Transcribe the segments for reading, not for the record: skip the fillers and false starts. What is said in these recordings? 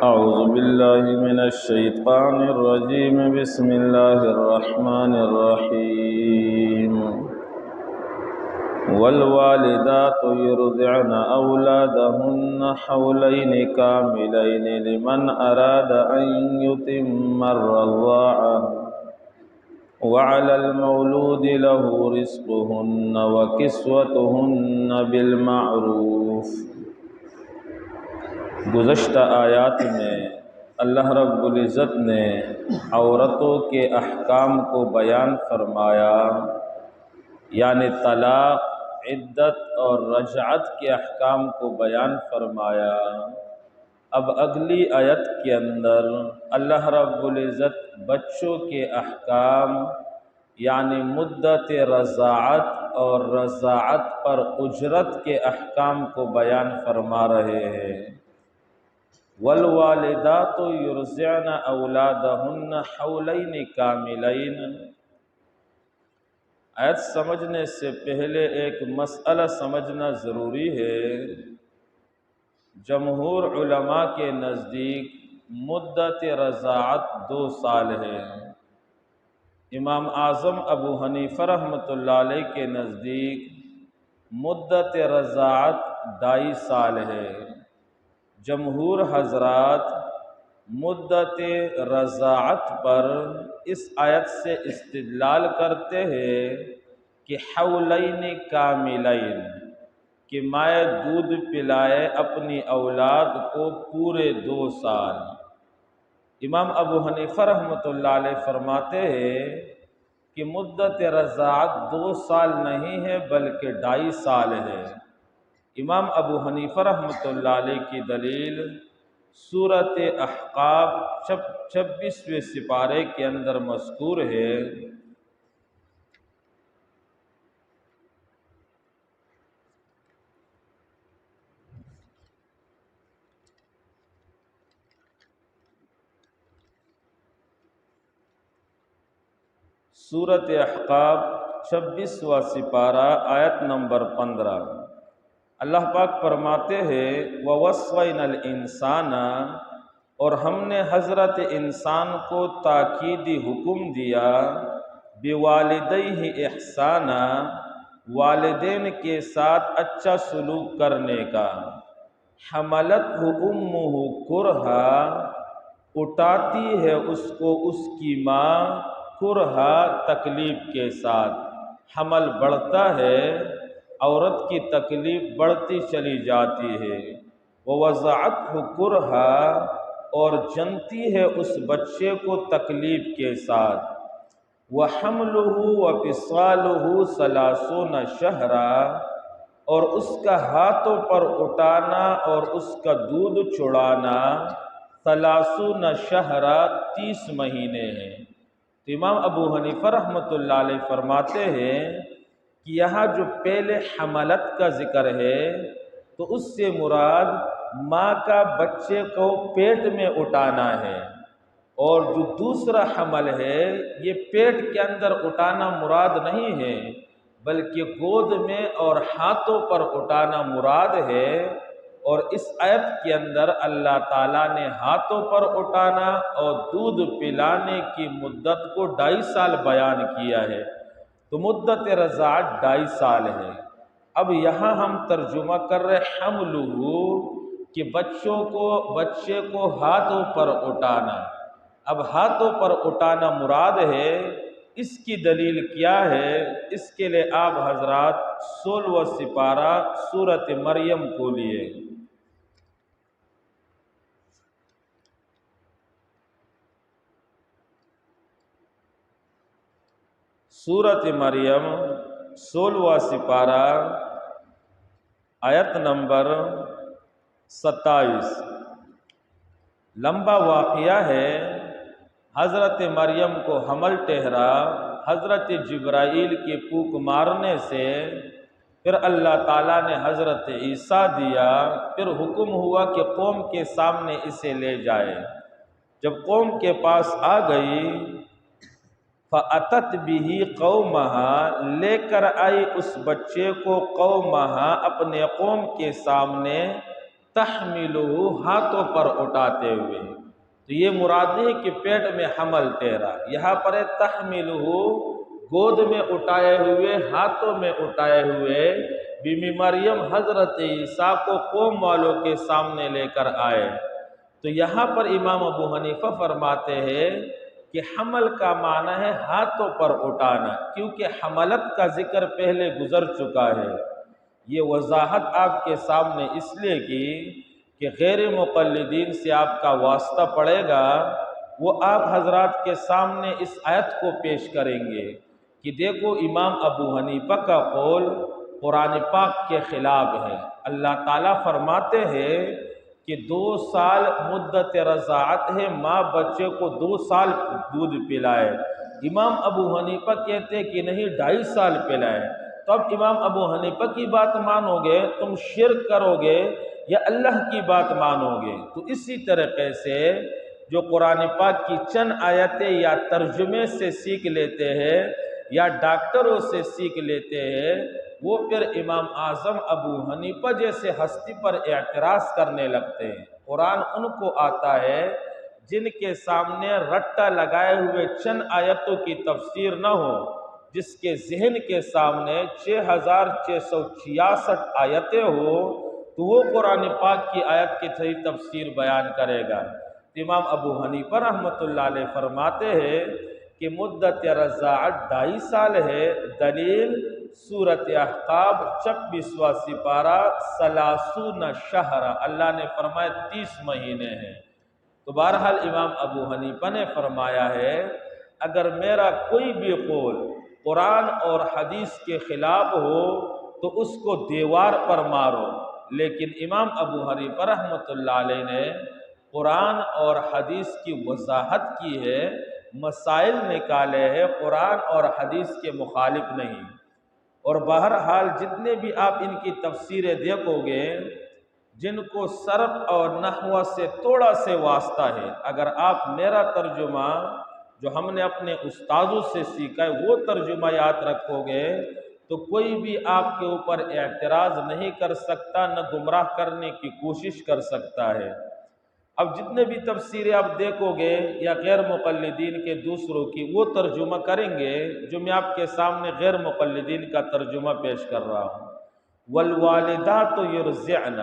أعوذ بالله من الشيطان الرجيم بسم الله الرحمن الرحيم والوالدات يرضعن أولادهن حولين كاملين لمن أراد أن يتم الرضاعة وعلى المولود له رزقهن وكسوتهن بالمعروف۔ گزشتہ آیات میں اللہ رب العزت نے عورتوں کے احکام کو بیان فرمایا، یعنی طلاق، عدت اور رجعت کے احکام کو بیان فرمایا۔ اب اگلی آیت کے اندر اللہ رب العزت بچوں کے احکام یعنی مدت رضاعت اور رضاعت پر اجرت کے احکام کو بیان فرما رہے ہیں۔ والوالدات یرضعن اولادہن حولین کاملین۔ آیت سمجھنے سے پہلے ایک مسئلہ سمجھنا ضروری ہے۔ جمہور علماء کے نزدیک مدت رضاعت 2 سال ہے۔ امام اعظم ابو حنیفہ رحمۃ اللہ علیہ کے نزدیک مدت رضاعت 2.5 سال ہے۔ جمہور حضرات مدت رضاعت پر اس آیت سے استدلال کرتے ہیں کہ حولین کاملین، کہ مائے دودھ پلائے اپنی اولاد کو پورے 2 سال۔ امام ابو حنیفہ رحمۃ اللہ علیہ فرماتے ہیں کہ مدت رضاعت 2 سال نہیں ہے بلکہ 2.5 سال ہے۔ امام ابو حنیفہ رحمۃ اللہ علیہ کی دلیل سورۃ احقاف 26ویں سپارے کے اندر مذکور ہے۔ سورۃ احقاف 26واں سپارہ آیت نمبر 15۔ اللہ پاک فرماتے ہیں وَوَصَّيْنَا الْإِنسَانَ، اور ہم نے حضرت انسان کو تاکیدی حکم دیا بِوَالِدَيْهِ إِحْسَانًا، والدین کے ساتھ اچھا سلوک کرنے کا۔ حَمَلَتْهُ أُمُّهُ كُرْهًا، اٹھاتی ہے اس کو اس کی ماں کرہا، تکلیف کے ساتھ۔ حمل بڑھتا ہے، عورت کی تکلیف بڑھتی چلی جاتی ہے۔ وَوَضَعَتْهُ كُرْهًا، اور جنتی ہے اس بچے کو تکلیف کے ساتھ۔ وَحَمْلُهُ وَفِصَالُهُ 30 شهرًا، اور اس کا ہاتھوں پر اٹھانا اور اس کا دودھ چھڑانا 30 شهرًا 30 مہینے ہیں۔ تو امام ابو حنیفہ رحمۃ اللہ علیہ فرماتے ہیں کہ یہاں جو پہلے حملت کا ذکر ہے تو اس سے مراد ماں کا بچے کو پیٹ میں اٹھانا ہے، اور جو دوسرا حمل ہے یہ پیٹ کے اندر اٹھانا مراد نہیں ہے بلکہ گود میں اور ہاتھوں پر اٹھانا مراد ہے۔ اور اس آیت کے اندر اللہ تعالیٰ نے ہاتھوں پر اٹھانا اور دودھ پلانے کی مدت کو 2.5 سال بیان کیا ہے، تو مدت رضاعت 2.5 سال ہے۔ اب یہاں ہم ترجمہ کر رہے حملہ، کہ بچے کو ہاتھوں پر اٹھانا۔ اب ہاتھوں پر اٹھانا مراد ہے، اس کی دلیل کیا ہے؟ اس کے لیے آپ حضرات 16واں سپارہ سورۃ مریم کھولیے۔ سورۃ مریم 16واں سپارہ آیت نمبر 27۔ لمبا واقعہ ہے۔ حضرت مریم کو حمل ٹھہرا، حضرت جبرائیل کی پھونک مارنے سے پھر اللہ تعالیٰ نے حضرت عیسیٰ دیا، پھر حکم ہوا کہ قوم کے سامنے اسے لے جائے۔ جب قوم کے پاس آ گئی فَأَتَتْ بِهِ قَوْمَهَا، لے کر آئی اس بچے کو قومہا، اپنے قوم کے سامنے، تحملہ ہاتھوں پر اٹھاتے ہوئے، تو یہ مراد نہیں کہ پیٹ میں حمل تیرا، یہاں پر ہے تحملہ گود میں اٹھائے ہوئے، ہاتھوں میں اٹھائے ہوئے، بی مریم حضرت عیسیٰ کو قوم والوں کے سامنے لے کر آئے۔ تو یہاں پر امام ابو حنیفہ فرماتے ہیں کہ حمل کا معنی ہے ہاتھوں پر اٹھانا، کیونکہ حملت کا ذکر پہلے گزر چکا ہے۔ یہ وضاحت آپ کے سامنے اس لیے کی کہ غیر مقلدین سے آپ کا واسطہ پڑے گا، وہ آپ حضرات کے سامنے اس آیت کو پیش کریں گے کہ دیکھو امام ابو حنیفہ کا قول قرآن پاک کے خلاف ہے۔ اللہ تعالیٰ فرماتے ہیں کہ 2 سال مدت رضاعت ہے، ماں بچے کو 2 سال دودھ پلائے۔ امام ابو حنیفہ کہتے ہیں کہ نہیں 2.5 سال پلائے۔ تو اب امام ابو حنیفہ کی بات مانو گے تم شرک کرو گے یا اللہ کی بات مانو گے؟ تو اسی طریقے سے جو قرآن پاک کی چند آیتیں یا ترجمے سے سیکھ لیتے ہیں یا ڈاکٹروں سے سیکھ لیتے ہیں، وہ پھر امام اعظم ابو حنیفہ جیسے ہستی پر اعتراض کرنے لگتے ہیں۔ قرآن ان کو آتا ہے جن کے سامنے رٹا لگائے ہوئے چند آیتوں کی تفسیر نہ ہو، جس کے ذہن کے سامنے 6666 آیتیں ہو، تو وہ قرآن پاک کی آیت کی صحیح تفسیر بیان کرے گا۔ امام ابو حنیفہ رحمۃ اللہ علیہ فرماتے ہیں کہ مدت رضاعت 2.5 سال ہے۔ دلیل سورۃ احقاف 26واں سپارہ 30 شہر، اللہ نے فرمایا 30 مہینے ہیں۔ تو بہرحال امام ابو حنیفہ نے فرمایا ہے اگر میرا کوئی بھی قول قرآن اور حدیث کے خلاف ہو تو اس کو دیوار پر مارو، لیکن امام ابو حنیفہ رحمۃ اللہ علیہ نے قرآن اور حدیث کی وضاحت کی ہے، مسائل نکالے ہیں، قرآن اور حدیث کے مخالف نہیں۔ اور بہرحال جتنے بھی آپ ان کی تفسیریں دیکھو گے جن کو صرف اور نحو سے تھوڑا سے واسطہ ہے، اگر آپ میرا ترجمہ جو ہم نے اپنے استاذوں سے سیکھا ہے وہ ترجمہ یاد رکھو گے تو کوئی بھی آپ کے اوپر اعتراض نہیں کر سکتا، نہ گمراہ کرنے کی کوشش کر سکتا ہے۔ اب جتنے بھی تفسیریں آپ دیکھو گے یا غیر مقلدین کے دوسروں کی وہ ترجمہ کریں گے جو میں آپ کے سامنے غیر مقلدین کا ترجمہ پیش کر رہا ہوں۔ والوالدات یرضعن،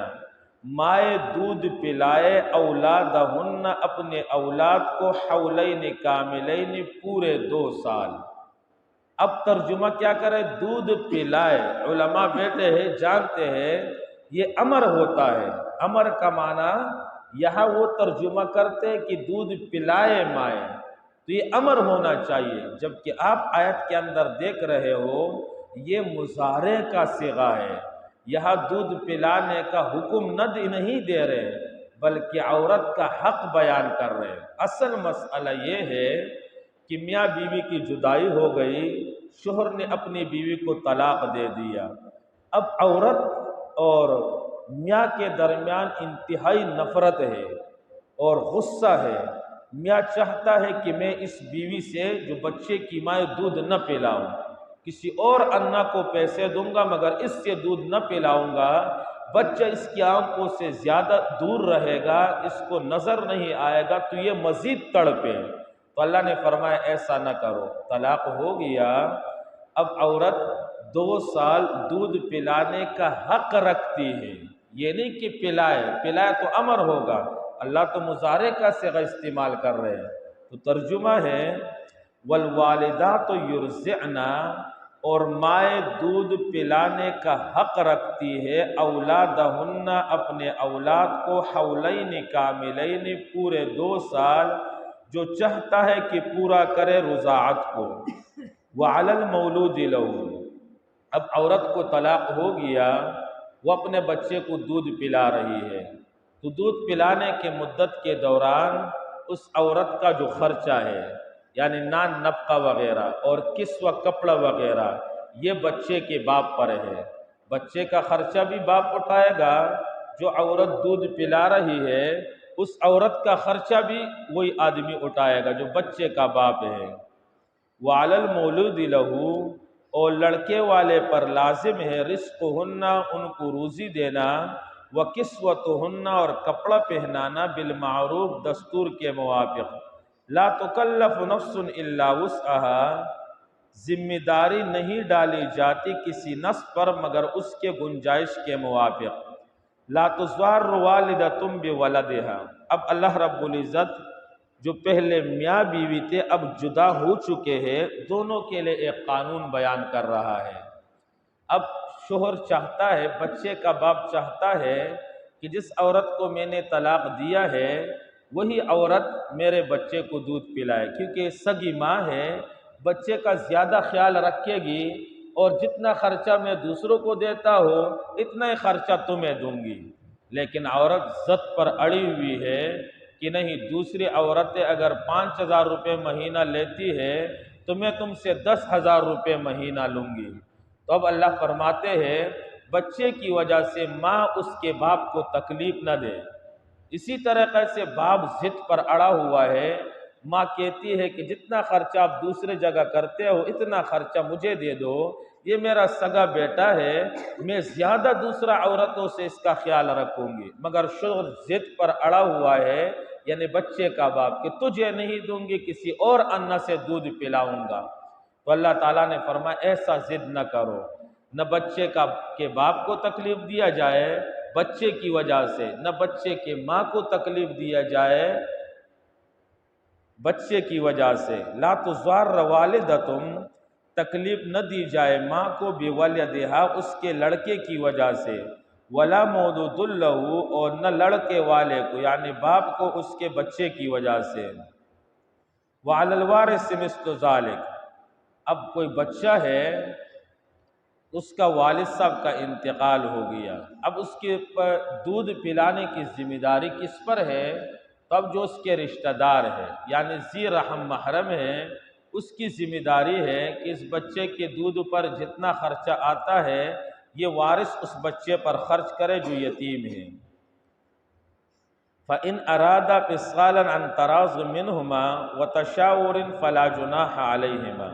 مائیں دودھ پلائے اولادہن، اپنے اولاد کو، حولین کاملین، پورے 2 سال۔ اب ترجمہ کیا کرے؟ دودھ پلائے۔ علماء بیٹھے ہیں جانتے ہیں یہ امر ہوتا ہے، امر کا معنی یہاں وہ ترجمہ کرتے ہیں کہ دودھ پلائے مائیں، تو یہ امر ہونا چاہیے، جبکہ آپ آیت کے اندر دیکھ رہے ہو یہ مضارع کا صیغہ ہے، یہاں دودھ پلانے کا حکم نہیں دے رہے بلکہ عورت کا حق بیان کر رہے ہیں۔ اصل مسئلہ یہ ہے کہ میاں بیوی کی جدائی ہو گئی، شوہر نے اپنی بیوی کو طلاق دے دیا، اب عورت اور میاں کے درمیان انتہائی نفرت ہے اور غصہ ہے۔ میاں چاہتا ہے کہ میں اس بیوی سے جو بچے کی ماں دودھ نہ پلاؤں، کسی اور انا کو پیسے دوں گا مگر اس سے دودھ نہ پلاؤں گا، بچہ اس کی آنکھوں سے زیادہ دور رہے گا، اس کو نظر نہیں آئے گا تو یہ مزید تڑپے۔ تو اللہ نے فرمایا ایسا نہ کرو، طلاق ہو گیا، اب عورت 2 سال دودھ پلانے کا حق رکھتی ہے، یہ نہیں کہ پلائے تو امر ہوگا، اللہ تو مضارع کا صیغہ استعمال کر رہے ہیں۔ تو ترجمہ ہے والوالدات یرضعن، اور مائیں دودھ پلانے کا حق رکھتی ہے، اولادہن، اپنے اولاد کو، حولین کاملین، پورے 2 سال، جو چاہتا ہے کہ پورا کرے رضاعت کو۔ وعلی المولود لہ، اب عورت کو طلاق ہو گیا، وہ اپنے بچے کو دودھ پلا رہی ہے، تو دودھ پلانے کے مدت کے دوران اس عورت کا جو خرچہ ہے یعنی نان نفقہ وغیرہ اور کسوہ کپڑا وغیرہ یہ بچے کے باپ پر ہے، بچے کا خرچہ بھی باپ اٹھائے گا، جو عورت دودھ پلا رہی ہے اس عورت کا خرچہ بھی وہی آدمی اٹھائے گا جو بچے کا باپ ہے۔ وعلی المولود لہ، اور لڑکے والے پر لازم ہے رزقہن، ان کو روزی دینا، وکسوتہن اور کپڑا پہنانا بالمعروف دستور کے موافق، لا تکلف نفس الا وسعها ذمہ داری نہیں ڈالی جاتی کسی نفس پر مگر اس کے گنجائش کے موافق، لا تضار والدۃ بولدها۔ اب اللہ رب العزت جو پہلے میاں بیوی تھے اب جدا ہو چکے ہیں، دونوں کے لیے ایک قانون بیان کر رہا ہے۔ اب شوہر چاہتا ہے، بچے کا باپ چاہتا ہے کہ جس عورت کو میں نے طلاق دیا ہے وہی عورت میرے بچے کو دودھ پلائے، کیونکہ سگی ماں ہے، بچے کا زیادہ خیال رکھے گی، اور جتنا خرچہ میں دوسروں کو دیتا ہوں اتنا ہی خرچہ تمہیں دوں گی۔ لیکن عورت ضد پر اڑی ہوئی ہے کہ نہیں، دوسری عورتیں اگر 5,000 روپے مہینہ لیتی ہے تو میں تم سے 10,000 روپے مہینہ لوں گی۔ تو اب اللہ فرماتے ہیں بچے کی وجہ سے ماں اس کے باپ کو تکلیف نہ دے۔ اسی طریقے سے باپ ضد پر اڑا ہوا ہے، ماں کہتی ہے کہ جتنا خرچہ آپ دوسرے جگہ کرتے ہو اتنا خرچہ مجھے دے دو، یہ میرا سگا بیٹا ہے، میں زیادہ دوسرا عورتوں سے اس کا خیال رکھوں گی، مگر شوہر ضد پر اڑا ہوا ہے، یعنی بچے کا باپ، کہ تجھے نہیں دوں گی کسی اور انا سے دودھ پلاؤں گا۔ تو اللہ تعالیٰ نے فرمایا ایسا ضد نہ کرو، نہ بچے کے باپ کو تکلیف دیا جائے بچے کی وجہ سے، نہ بچے کے ماں کو تکلیف دیا جائے بچے کی وجہ سے۔ لا تضار والدۃ، تکلیف نہ دی جائے ماں کو بولدہا، اس کے لڑکے کی وجہ سے، ولا مولود لہ، اور نہ لڑکے والے کو یعنی باپ کو اس کے بچے کی وجہ سے، وعلی الوارث مثل ذلک۔ اب کوئی بچہ ہے، اس کا والد صاحب کا انتقال ہو گیا، اب اس کے اوپر دودھ پلانے کی ذمہ داری کس پر ہے؟ تب جو اس کے رشتہ دار ہے یعنی ذی رحم محرم ہے، اس کی ذمہ داری ہے کہ اس بچے کے دودھ پر جتنا خرچہ آتا ہے یہ وارث اس بچے پر خرچ کرے جو یتیم ہے۔ فَإِنْ أَرَادَ فِصَالًا عَنْ تَرَاضٍ مِّنْهُمَا وَتَشَاوُرٍ فَلَا جُنَاحَ عَلَيْهِمَا۔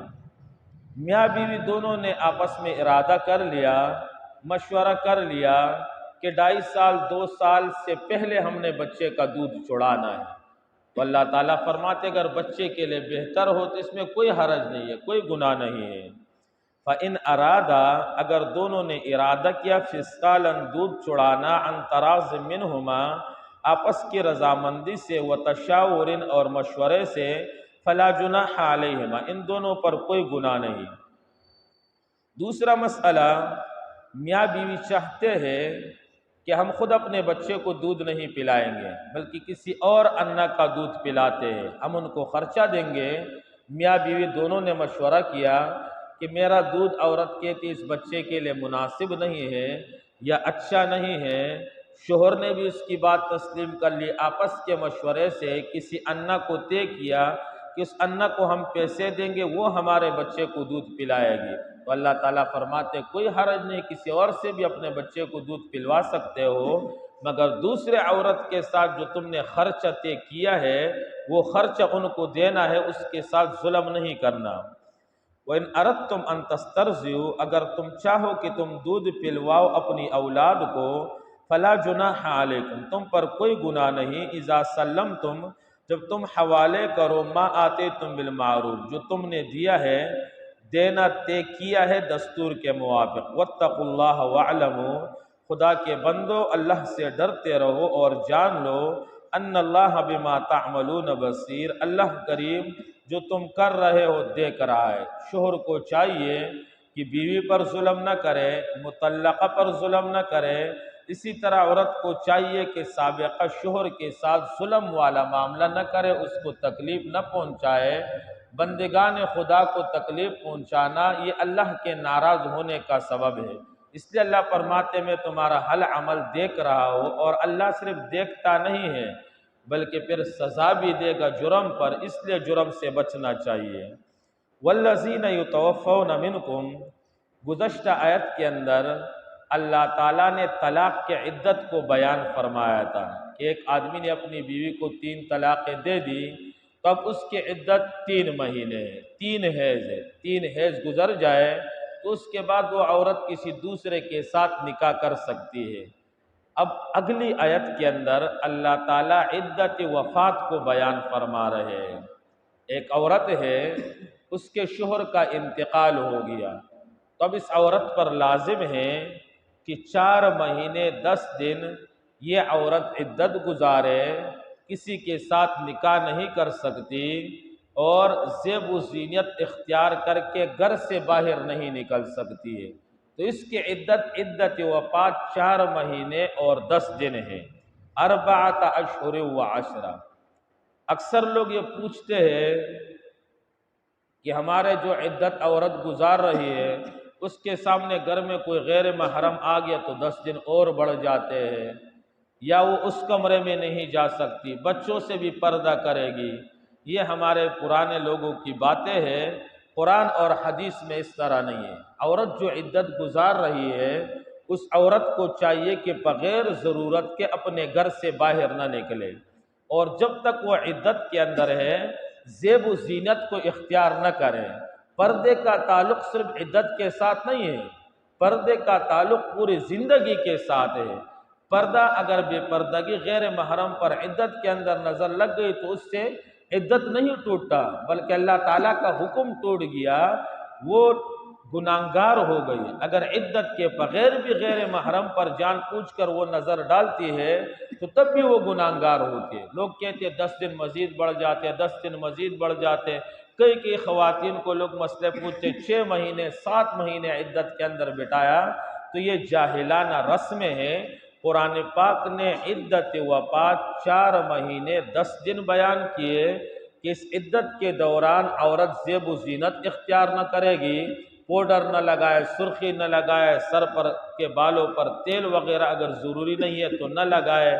میاں بیوی دونوں نے آپس میں ارادہ کر لیا، مشورہ کر لیا کہ 2.5 سال 2 سال سے پہلے ہم نے بچے کا دودھ چھڑانا ہے، تو اللہ تعالیٰ فرماتے اگر بچے کے لیے بہتر ہو تو اس میں کوئی حرج نہیں ہے، کوئی گناہ نہیں ہے۔ فَإِنْ أَرَادَ، اگر دونوں نے ارادہ کیا فِصَالًا دودھ چھڑانا، عَنْ تَرَاضٍ مِّنْهُمَا آپس کی رضامندی سے، وَتَشَاوُرٍ اور مشورے سے، فَلَا جُنَاحَ عَلَيْهِمَا ان دونوں پر کوئی گناہ نہیں۔ دوسرا مسئلہ، میاں بیوی چاہتے ہیں کہ ہم خود اپنے بچے کو دودھ نہیں پلائیں گے بلکہ کسی اور انا کا دودھ پلاتے ہیں، ہم ان کو خرچہ دیں گے۔ میاں بیوی دونوں نے مشورہ کیا کہ میرا دودھ عورت کہتی اس بچے کے لیے مناسب نہیں ہے یا اچھا نہیں ہے، شوہر نے بھی اس کی بات تسلیم کر لی، آپس کے مشورے سے کسی انا کو طے کیا کہ اس انا کو ہم پیسے دیں گے، وہ ہمارے بچے کو دودھ پلائے گی، تو اللہ تعالیٰ فرماتے کوئی حرج نہیں، کسی اور سے بھی اپنے بچے کو دودھ پلوا سکتے ہو، مگر دوسرے عورت کے ساتھ جو تم نے خرچہ طے کیا ہے وہ خرچہ ان کو دینا ہے، اس کے ساتھ ظلم نہیں کرنا۔ وَإِنْ أَرَدْتُمْ أَن تَسْتَرْضِعُوا، اگر تم چاہو کہ تم دودھ پلواؤ اپنی اولاد کو، فَلَا جُنَاحَ عَلَيْكُمْ تم پر کوئی گناہ نہیں، اِذَا سَلَّمْتُمْ جب تم حوالے کرو، مَا آتَيْتُمْ بِالْمَعْرُوفِ جو تم نے دیا ہے، دینا طے کیا ہے دستور کے موافق، وَاتَّقُوا اللَّهَ وَاعْلَمُوا خدا کے بندو اللہ سے ڈرتے رہو اور جان لو، ان اللہ بما تعملون بصیر اللہ کریم جو تم کر رہے ہو دیکھ رہا ہے۔ شوہر کو چاہیے کہ بیوی پر ظلم نہ کرے، مطلقہ پر ظلم نہ کرے، اسی طرح عورت کو چاہیے کہ سابقہ شوہر کے ساتھ ظلم والا معاملہ نہ کرے، اس کو تکلیف نہ پہنچائے۔ بندگان خدا کو تکلیف پہنچانا یہ اللہ کے ناراض ہونے کا سبب ہے، اس لیے اللہ فرماتے میں تمہارا ہر عمل دیکھ رہا ہوں، اور اللہ صرف دیکھتا نہیں ہے بلکہ پھر سزا بھی دے گا جرم پر، اس لیے جرم سے بچنا چاہیے۔ والذین یتوفون منکم گزشتہ آیت کے اندر اللہ تعالیٰ نے طلاق کے عدت کو بیان فرمایا تھا کہ ایک آدمی نے اپنی بیوی کو 3 طلاقیں دے دی تو اب اس کی عدت 3 مہینے ہے، 3 حیض ہے، 3 حیض گزر جائے تو اس کے بعد وہ عورت کسی دوسرے کے ساتھ نکاح کر سکتی ہے۔ اب اگلی آیت کے اندر اللہ تعالیٰ عدت وفات کو بیان فرما رہے ہیں۔ ایک عورت ہے، اس کے شوہر کا انتقال ہو گیا، تو اب اس عورت پر لازم ہے کہ 4 مہینے 10 دن یہ عورت عدت گزارے، کسی کے ساتھ نکاح نہیں کر سکتی اور زیب و زینت اختیار کر کے گھر سے باہر نہیں نکل سکتی ہے، تو اس کی عدت وفات 4 مہینے اور 10 دن ہے، 4 اشہر و عشرہ۔ اکثر لوگ یہ پوچھتے ہیں کہ ہمارے جو عدت عورت گزار رہی ہے اس کے سامنے گھر میں کوئی غیر محرم آ گیا تو 10 دن اور بڑھ جاتے ہیں، یا وہ اس کمرے میں نہیں جا سکتی، بچوں سے بھی پردہ کرے گی۔ یہ ہمارے پرانے لوگوں کی باتیں ہیں، قرآن اور حدیث میں اس طرح نہیں ہے۔ عورت جو عدت گزار رہی ہے اس عورت کو چاہیے کہ بغیر ضرورت کے اپنے گھر سے باہر نہ نکلے، اور جب تک وہ عدت کے اندر ہے زیب و زینت کو اختیار نہ کریں۔ پردے کا تعلق صرف عدت کے ساتھ نہیں ہے، پردے کا تعلق پوری زندگی کے ساتھ ہے۔ پردہ اگر بے پردگی غیر محرم پر عدت کے اندر نظر لگ گئی تو اس سے عدت نہیں ٹوٹتا، بلکہ اللہ تعالیٰ کا حکم ٹوٹ گیا، وہ گناہگار ہو گئی۔ اگر عدت کے بغیر بھی غیر محرم پر جان پوچھ کر وہ نظر ڈالتی ہے تو تب بھی وہ گناہگار ہوتی ہے۔ لوگ کہتے ہیں 10 دن مزید بڑھ جاتے، 10 دن مزید بڑھ جاتے۔ کئی خواتین کو لوگ مسئلے پوچھتے 6 مہینے 7 مہینے عدت کے اندر بٹایا، تو یہ جاہلانہ رسمیں ہیں۔ قرآن پاک نے عدت وفات 4 مہینے 10 دن بیان کیے کہ اس عدت کے دوران عورت زیب و زینت اختیار نہ کرے گی، پاؤڈر نہ لگائے، سرخی نہ لگائے، سر پر کے بالوں پر تیل وغیرہ اگر ضروری نہیں ہے تو نہ لگائے،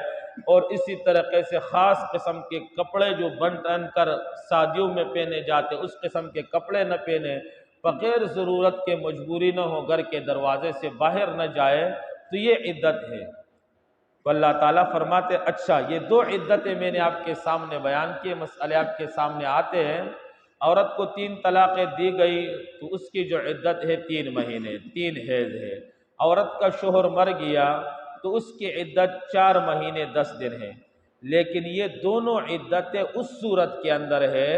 اور اسی طریقے سے خاص قسم کے کپڑے جو بن کر شادیوں میں پہنے جاتے اس قسم کے کپڑے نہ پہنے، بغیر ضرورت کے مجبوری نہ ہو، گھر کے دروازے سے باہر نہ جائے، تو یہ عدت ہے۔ تو اللہ تعالیٰ فرماتے اچھا یہ 2 عدتیں میں نے آپ کے سامنے بیان کیے، مسئلے آپ کے سامنے آتے ہیں۔ عورت کو 3 طلاقیں دی گئی تو اس کی جو عدت ہے 3 مہینے، 3 حیض ہے۔ عورت کا شوہر مر گیا تو اس کی عدت 4 مہینے 10 دن ہے، لیکن یہ دونوں عدتیں اس صورت کے اندر ہے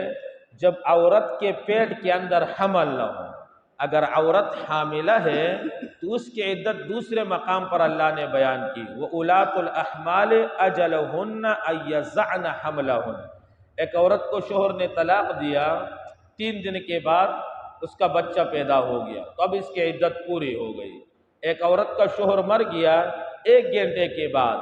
جب عورت کے پیٹ کے اندر حمل نہ ہو۔ اگر عورت حاملہ ہے تو اس کی عدت دوسرے مقام پر اللہ نے بیان کی، وَأُولَاتُ الْأَحْمَالِ أَجَلُهُنَّ أَن يَضَعْنَ حَمْلَهُنَّ۔ ایک عورت کو شوہر نے طلاق دیا، 3 دن کے بعد اس کا بچہ پیدا ہو گیا تو اب اس کی عدت پوری ہو گئی۔ ایک عورت کا شوہر مر گیا، 1 گھنٹے کے بعد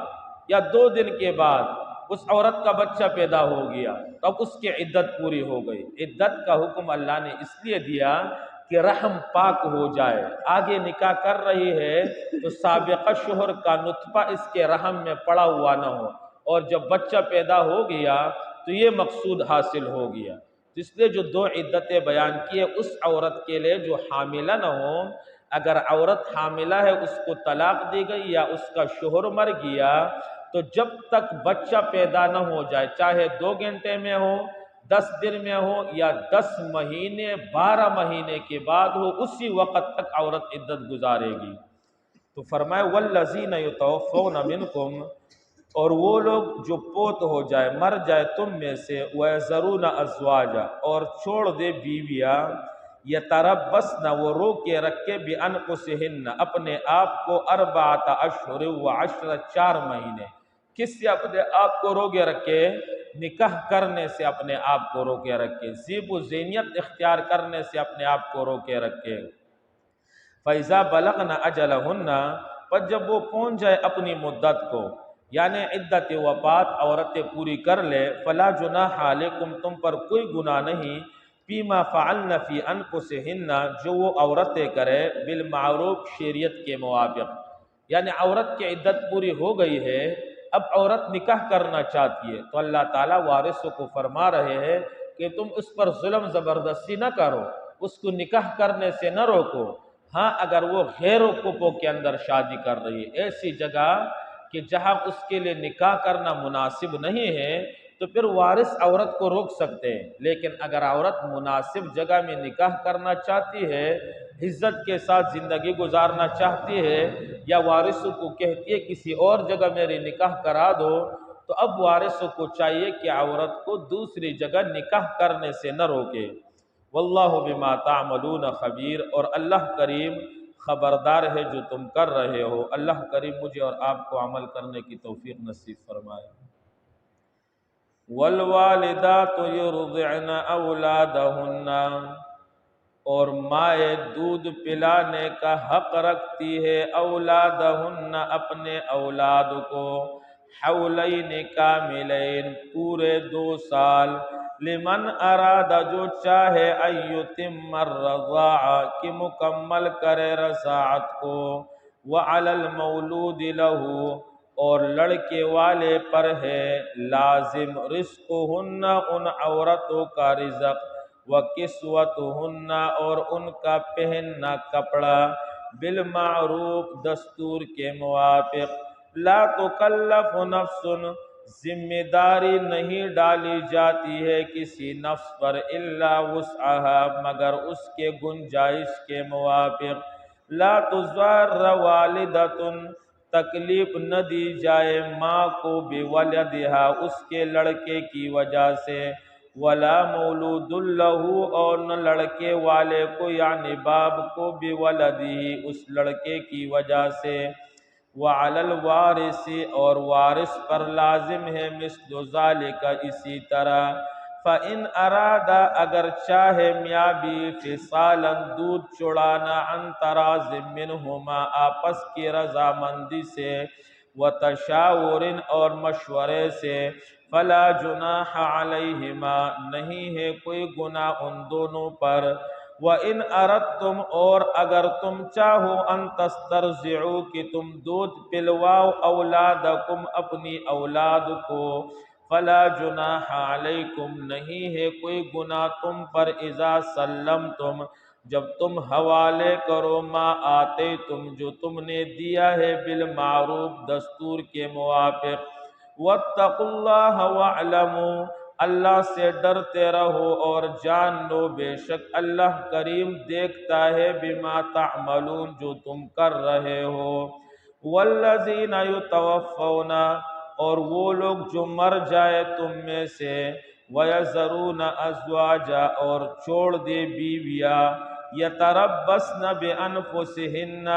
یا 2 دن کے بعد اس عورت کا بچہ پیدا ہو گیا تو اب اس کی عدت پوری ہو گئی۔ عدت کا حکم اللہ نے اس لیے دیا کہ رحم پاک ہو جائے، آگے نکاح کر رہی ہے تو سابقہ شوہر کا نطفہ اس کے رحم میں پڑا ہوا نہ ہو، اور جب بچہ پیدا ہو گیا تو یہ مقصود حاصل ہو گیا۔ اس لیے جو 2 عدتیں بیان کیے اس عورت کے لیے جو حاملہ نہ ہو، اگر عورت حاملہ ہے اس کو طلاق دی گئی یا اس کا شوہر مر گیا تو جب تک بچہ پیدا نہ ہو جائے، چاہے 2 گھنٹے میں ہو، 10 دن میں ہو یا 10 مہینے 12 مہینے کے بعد ہو، اسی وقت تک عورت عدت گزارے گی۔ تو فرمائے وَالَّذِينَ يُتَوَفَّوْنَ مِنْكُمْ، اور وہ لوگ جو فوت ہو جائے مر جائے تم میں سے، وَيَذَرُونَ أَزْوَاجًا، اور چھوڑ دے بیویاں، يَتَرَبَّصْنَ، وہ رو کے رکھے بِأَنفُسِهِنَّ، اپنے آپ کو 4 اشہر و 10 4 مہینے۔ کس سے اپنے آپ کو روکے رکھے؟ نکاح کرنے سے اپنے آپ کو روکے رکھے، زیب و زینت اختیار کرنے سے اپنے آپ کو روکے رکھے۔ فَإِذَا بَلَغْنَ أَجَلَهُنَّ، پر جب وہ پہنچ جائے اپنی مدت کو، یعنی عدت وفات عورتیں پوری کر لے، فَلَا جُنَاحَ عَلَيْكُمْ، تم پر کوئی گناہ نہیں، فِيمَا فَعَلْنَ فِي أَنفُسِهِنَّ، جو وہ عورتیں کرے بالمعروف، شریعت کے موافق۔ یعنی عورت کی عدت پوری ہو گئی ہے، اب عورت نکاح کرنا چاہتی ہے تو اللہ تعالیٰ وارثوں کو فرما رہے ہیں کہ تم اس پر ظلم زبردستی نہ کرو، اس کو نکاح کرنے سے نہ روکو۔ ہاں اگر وہ غیر وقوفوں کے اندر شادی کر رہی ہے، ایسی جگہ کہ جہاں اس کے لیے نکاح کرنا مناسب نہیں ہے، تو پھر وارث عورت کو روک سکتے ہیں، لیکن اگر عورت مناسب جگہ میں نکاح کرنا چاہتی ہے، عزت کے ساتھ زندگی گزارنا چاہتی ہے، یا وارثوں کو کہتی ہے کسی اور جگہ میری نکاح کرا دو، تو اب وارثوں کو چاہیے کہ عورت کو دوسری جگہ نکاح کرنے سے نہ روکے۔ واللہ بما تعملون خبیر، اور اللہ کریم خبردار ہے جو تم کر رہے ہو۔ اللہ کریم مجھے اور آپ کو عمل کرنے کی توفیق نصیب فرمائے۔ والوالدات یرضعن اولادہن، اور مائیں دودھ پلانے کا حق رکھتی ہے اولادہن اپنے اولاد کو، حولین کاملین پورے 2 سال، لمن اراد جو چاہے ان یتم الرضاعہ کہ مکمل کرے رضاعت کو، وعلی المولود لہ، اور لڑکے والے پر ہے لازم رزقہن ان عورتوں کا رزق، وکسوتہن اور ان کا پہننا کپڑا، بالمعروف دستور کے موافق، لا تکلف نفس ذمہ داری نہیں ڈالی جاتی ہے کسی نفس پر الا وسعها مگر اس کے گنجائش کے موافق، لا تضار والدۃ تکلیف نہ دی جائے ماں کو بولدہا اس کے لڑکے کی وجہ سے، ولا مولود لہ اور نہ لڑکے والے کو یعنی باپ کو بولدہ اس لڑکے کی وجہ سے، وعلی الوارث اور وارث پر لازم ہے مثل ذالک اسی طرح، فَإِنْ أَرَادَ اگر چاہے میاں بیوی فصالاً دودھ چڑانا، عن تراض منہما آپس کی رضامندی سے، وتشاور اور مشورے سے، فلا جناح علیہما نہیں ہے کوئی گناہ ان دونوں پر، وَإِنْ أَرَدْتُمْ اور اگر تم چاہو ان تسترضعوا کہ تم دودھ پلواؤ اولادکم اپنی اولاد کو، فلا جناح علیکم نہیں ہے کوئی گناہ تم پر، اذا سلمتم جب تم حوالے کرو، ما آتے تم جو تم نے دیا ہے، بالمعروف دستور کے موافق، واتقوا اللہ واعلموا اللہ سے ڈرتے رہو اور جان لو بے شک اللہ کریم دیکھتا ہے، بما تعملون جو تم کر رہے ہو۔ والذین یتوفون اور وہ لوگ جو مر جائے تم میں سے، وَيَذَرُونَ أَزْوَاجًا اور چھوڑ دے بیویاں، يَتَرَبَّصْنَ بِأَنفُسِهِنَّ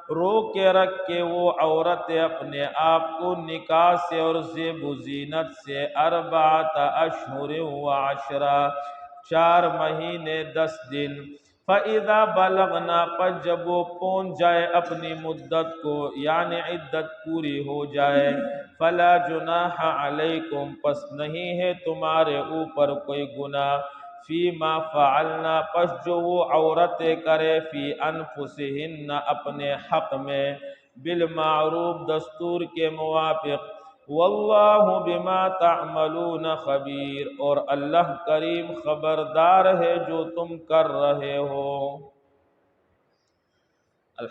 رو کے رکھ کے وہ عورتیں اپنے آپ کو نکاح سے اور زیب و زینت سے، 4 اشہر و 10 4 مہینے 10 دن، فَإِذَا بَلَغْنَا پس جب وہ پہنچ جائے اپنی مدت کو یعنی عدت پوری ہو جائے، فَلَا جُنَاحَ عَلَيْكُمْ پس نہیں ہے تمہارے اوپر کوئی گناہ، فِيمَا فَعَلْنَا پس جو وہ عورتیں کرے، فِي أَنفُسِهِنَّ اپنے حق میں، بالمعروف دستور کے موافق، واللہ بما تعملون خبیر اور اللہ کریم خبردار ہے جو تم کر رہے ہو۔